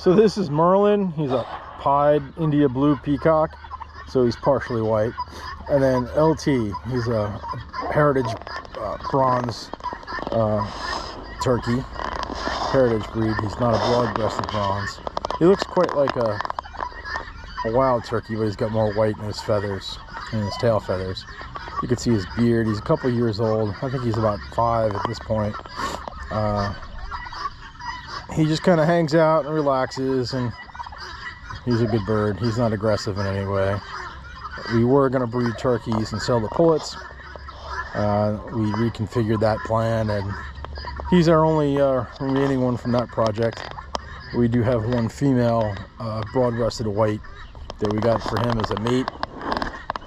So this is Merlin. He's a pied India blue peacock, so he's partially white. And then LT, he's a heritage bronze turkey, heritage breed. He's not a broad-breasted bronze. He looks quite like a wild turkey, but he's got more white in his feathers, in his tail feathers. You can see his beard. He's a couple years old. I think he's about 5 at this point. He just kind of hangs out and relaxes, and he's a good bird. He's not aggressive in any way. We were going to breed turkeys and sell the pullets. We reconfigured that plan, and he's our only remaining one from that project. We do have one female broad-breasted white that we got for him as a mate,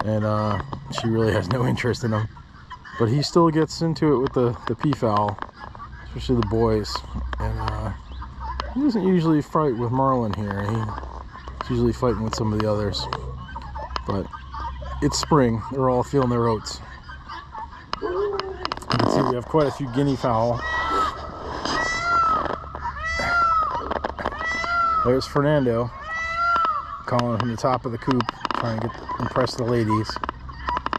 and she really has no interest in him. But he still gets into it with the peafowl, especially the boys. And he doesn't usually fight with Merlin here. He's usually fighting with some of the others. But it's spring. They're all feeling their oats. You can see we have quite a few guinea fowl. There's Fernando calling from the top of the coop, trying to impress the ladies.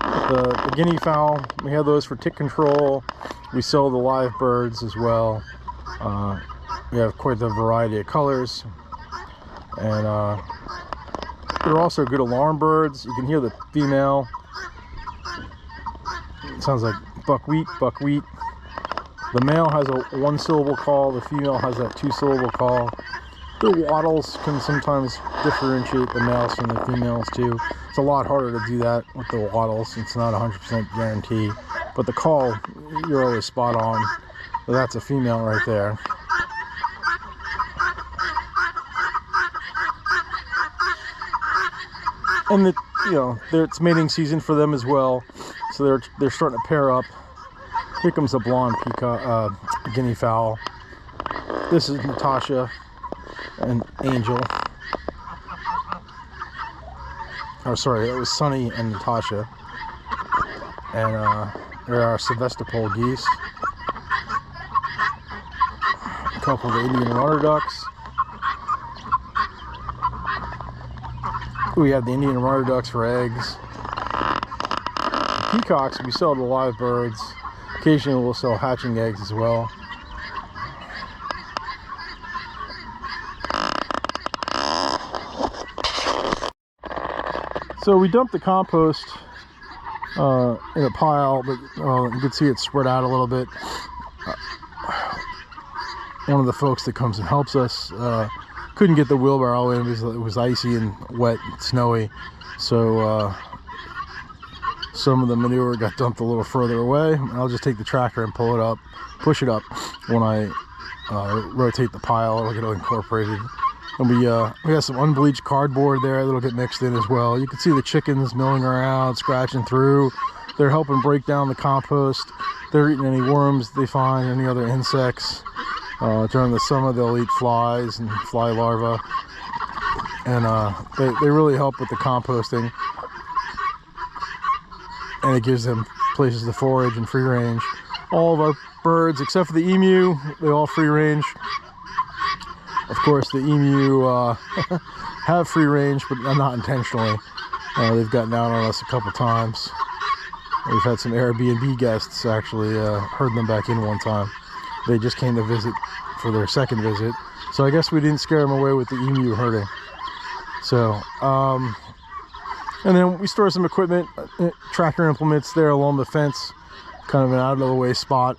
The guinea fowl, we have those for tick control. We sell the live birds as well. We have quite a variety of colors, and they're also good alarm birds. You can hear the female. It sounds like buckwheat, buckwheat. The male has a 1-syllable call. The female has that 2-syllable call. The waddles can sometimes differentiate the males from the females too. It's a lot harder to do that with the waddles. It's not 100% guarantee, but the call, you're always spot on. So that's a female right there. And it's mating season for them as well, so they're starting to pair up. Here comes a blonde peacock, guinea fowl. This is Natasha and Angel. Oh, sorry, that was Sunny and Natasha. And there are Sebastopol geese. A couple of Indian water ducks. We have the Indian water ducks for eggs. The peacocks, we sell the live birds. Occasionally we'll sell hatching eggs as well. So we dumped the compost in a pile, but you can see it spread out a little bit. One of the folks that comes and helps us couldn't get the wheelbarrow in because it was icy and wet and snowy, so some of the manure got dumped a little further away. I'll just take the tractor and push it up when I rotate the pile. It'll get incorporated. And we have some unbleached cardboard there that'll get mixed in as well. You can see the chickens milling around, scratching through. They're helping break down the compost. They're eating any worms they find, any other insects. During the summer they'll eat flies and fly larvae, and they really help with the composting, and it gives them places to forage and free range. All of our birds except for the emu, they all free range. Of course the emu have free range, but not intentionally. They've gotten out on us a couple times. We've had some Airbnb guests actually herd them back in one time. They just came to visit for their second visit, so I guess we didn't scare them away with the emu herding. So and then we store some equipment, tractor implements there along the fence, kind of an out of the way spot.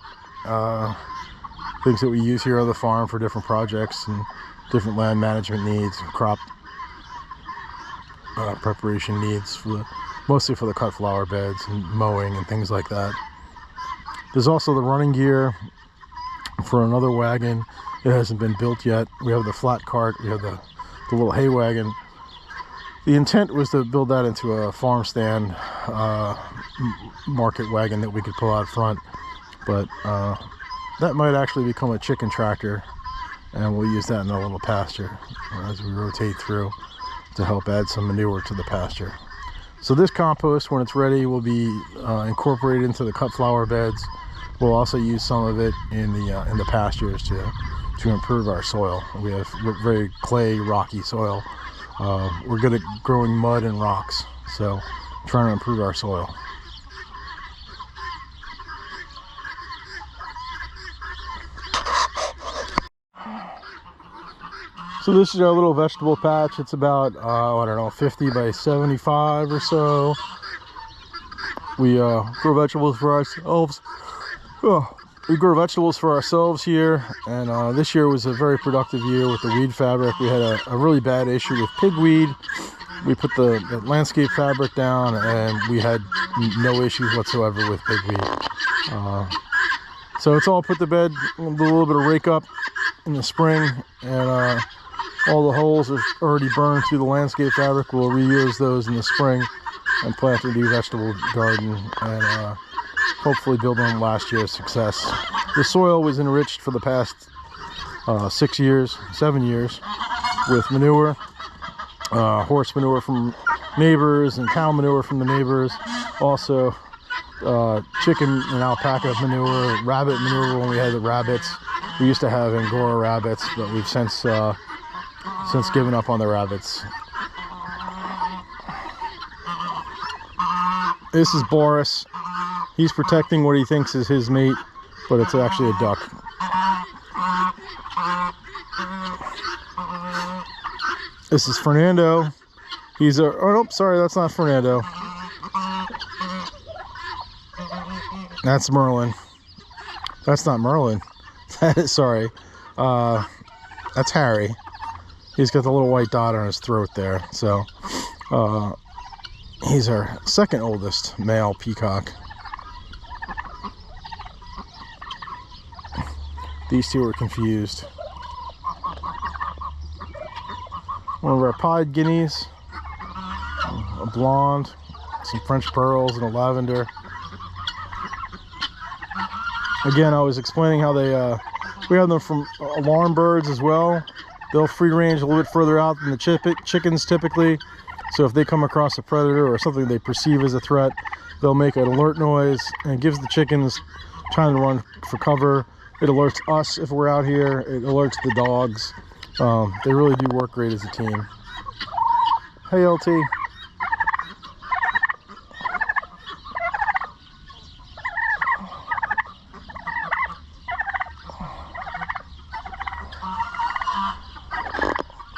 Things that we use here on the farm for different projects and different land management needs, crop preparation needs, mostly for the cut flower beds and mowing and things like that. There's also the running gear for another wagon. It hasn't been built yet. We have the flat cart, we have the little hay wagon. The intent was to build that into a farm stand market wagon that we could pull out front, but that might actually become a chicken tractor, and we'll use that in a little pasture as we rotate through to help add some manure to the pasture. So this compost, when it's ready, will be incorporated into the cut flower beds. We'll also use some of it in the pastures to to improve our soil. We have very clay, rocky soil. We're good at growing mud and rocks, so trying to improve our soil. So this is our little vegetable patch. It's about, I don't know, 50 by 75 or so. We grow vegetables for ourselves. We grow vegetables for ourselves here, and this year was a very productive year with the weed fabric. We had a really bad issue with pigweed. We put the landscape fabric down, and we had no issues whatsoever with pigweed. So it's all put to bed. We'll do a little bit of rake up in the spring, and all the holes are already burned through the landscape fabric. We'll reuse those in the spring and plant a new vegetable garden, and hopefully build on last year's success. The soil was enriched for the past 7 years with manure, horse manure from neighbors and cow manure from the neighbors. Also chicken and alpaca manure, rabbit manure when we had the rabbits. We used to have Angora rabbits, but we've since given up on the rabbits. This is Boris. He's protecting what he thinks is his mate, but it's actually a duck. This is Fernando. He's oh nope, sorry, that's not Fernando. That's Merlin. That's not Merlin. Sorry. That's Harry. He's got the little white dot on his throat there. So he's our second oldest male peacock. These two are confused. One of our pied guineas, a blonde, some French pearls, and a lavender. Again, I was explaining how they we have them from alarm birds as well. They'll free range a little bit further out than the chickens typically. So if they come across a predator or something they perceive as a threat, they'll make an alert noise, and it gives the chickens trying to run for cover. It alerts us if we're out here. It alerts the dogs. They really do work great as a team. Hey, LT.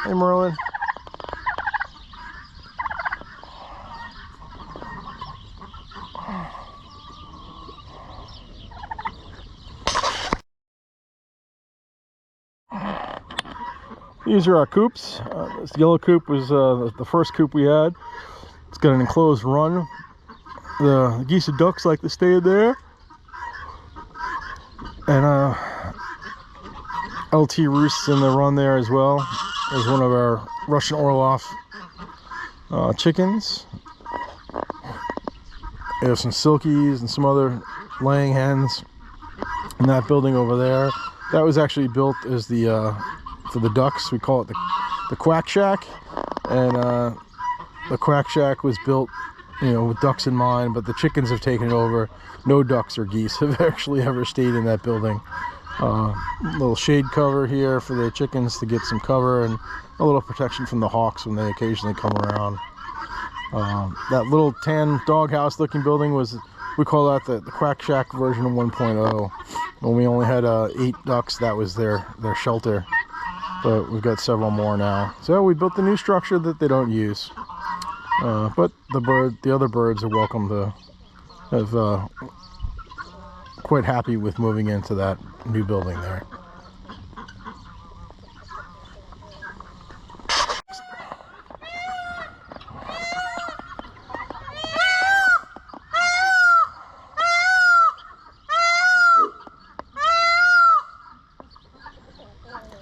Hey, Merlin. These are our coops. This yellow coop was the first coop we had. It's got an enclosed run. The geese and ducks like to stay in there. And LT roosts in the run there as well. There's one of our Russian Orloff chickens. We have some silkies and some other laying hens in that building over there. That was actually built as the for the ducks. We call it the quack shack, and the quack shack was built, you know, with ducks in mind, but the chickens have taken it over. No ducks or geese have actually ever stayed in that building. Little shade cover here for the chickens to get some cover, and a little protection from the hawks when they occasionally come around. That little tan doghouse looking building was, we call that the quack shack version of 1.0. When we only had 8 ducks, that was their shelter. But we've got several more now. So we built the new structure that they don't use. But the other birds are welcome to have quite happy with moving into that new building there.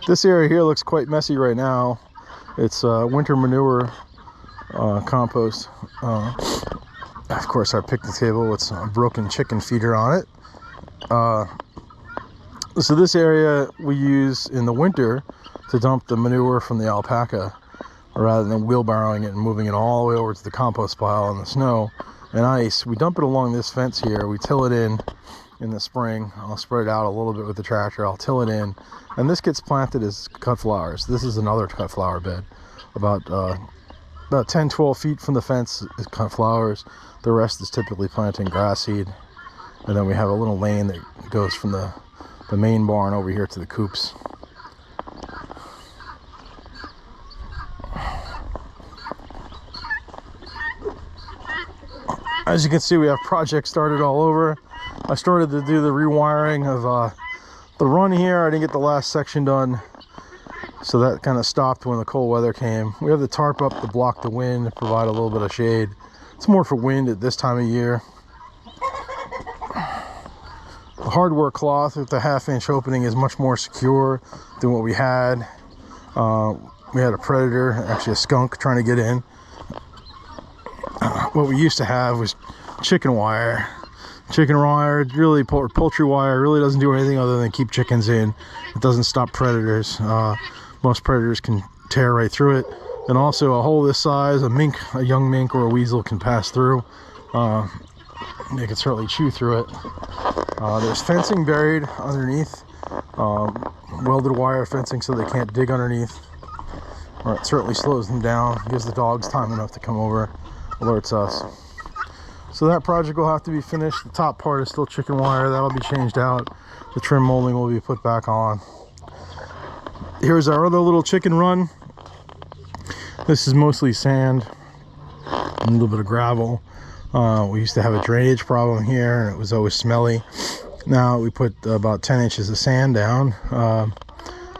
This area here looks quite messy right now. It's winter manure compost. Of course, our picnic table with a broken chicken feeder on it. So this area we use in the winter to dump the manure from the alpaca, rather than wheelbarrowing it and moving it all the way over to the compost pile in the snow and ice. We dump it along this fence here. We till it in, in the spring. I'll spread it out a little bit with the tractor. I'll till it in, and this gets planted as cut flowers. This is another cut flower bed. About 10-12 feet from the fence is cut flowers. The rest is typically planting grass seed. And then we have a little lane that goes from the main barn over here to the coops. As you can see, we have projects started all over. I started to do the rewiring of the run here. I didn't get the last section done, so that kind of stopped when the cold weather came. We have the tarp up to block the wind, to provide a little bit of shade. It's more for wind at this time of year. The hardware cloth with the 1/2-inch opening is much more secure than what we had. We had a predator, actually a skunk, trying to get in. What we used to have was chicken wire. Chicken wire, really, poultry wire, really doesn't do anything other than keep chickens in. It doesn't stop predators. Most predators can tear right through it. And also a hole this size, a young mink or a weasel can pass through. They can certainly chew through it. There's fencing buried underneath, welded wire fencing so they can't dig underneath. Or it certainly slows them down, gives the dogs time enough to come over, alerts us. So that project will have to be finished. The top part is still chicken wire. That'll be changed out. The trim molding will be put back on. Here's our other little chicken run. This is mostly sand and a little bit of gravel. We used to have a drainage problem here, and it was always smelly. Now we put about 10 inches of sand down.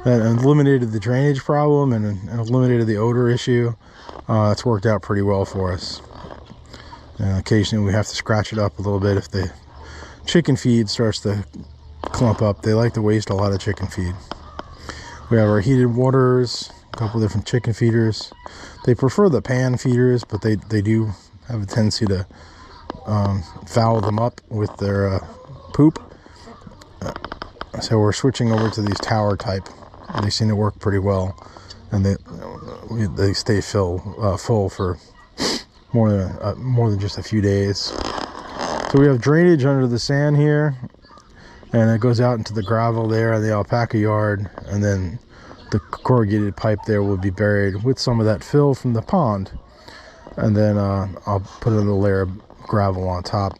That eliminated the drainage problem and eliminated the odor issue. It's worked out pretty well for us. Occasionally we have to scratch it up a little bit if the chicken feed starts to clump up. They like to waste a lot of chicken feed. We have our heated waters, a couple different chicken feeders. They prefer the pan feeders, but they do have a tendency to foul them up with their poop. So we're switching over to these tower type. They seem to work pretty well, and they stay full for more than just a few days. So we have drainage under the sand here, and it goes out into the gravel there in the alpaca yard, and then the corrugated pipe there will be buried with some of that fill from the pond, and then I'll put another layer of gravel on top.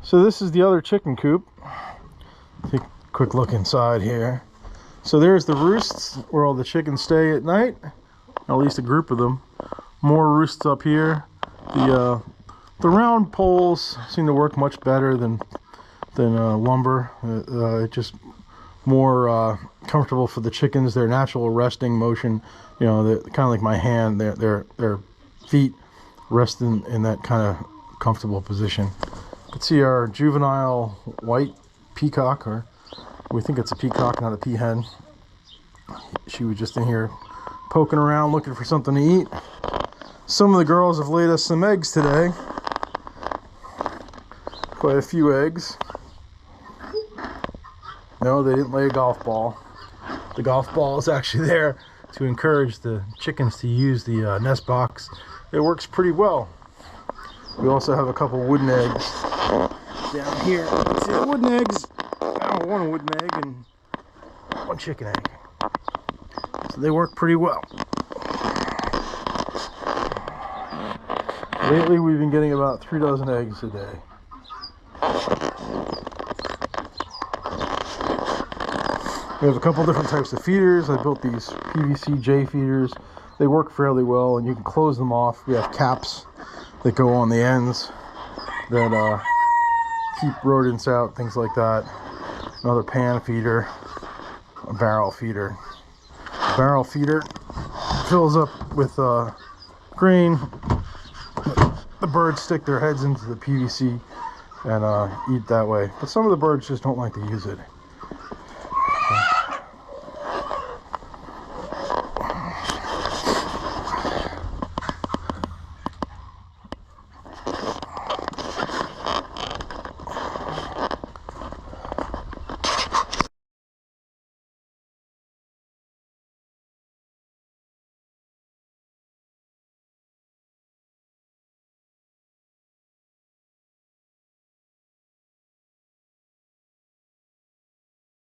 So this is the other chicken coop. Take a quick look inside here. So there's the roosts where all the chickens stay at night, at least a group of them. More roosts up here. The round poles seem to work much better than lumber. It's just more comfortable for the chickens. Their natural resting motion, you know, they're kind of like my hand. Their feet rest in that kind of comfortable position. You can see our juvenile white peacock, or we think it's a peacock, not a peahen. She was just in here poking around looking for something to eat. Some of the girls have laid us some eggs today. Quite a few eggs. No, they didn't lay a golf ball. The golf ball is actually there to encourage the chickens to use the nest box. It works pretty well. We also have a couple wooden eggs down here. See the wooden eggs? Oh, one wooden egg and one chicken egg. So they work pretty well. Lately we've been getting about 3 dozen eggs a day. We have a couple different types of feeders. I built these PVC J feeders. They work fairly well, and you can close them off. We have caps that go on the ends that keep rodents out, things like that. Another pan feeder, a barrel feeder. The barrel feeder fills up with grain. The birds stick their heads into the PVC and eat that way. But some of the birds just don't like to use it.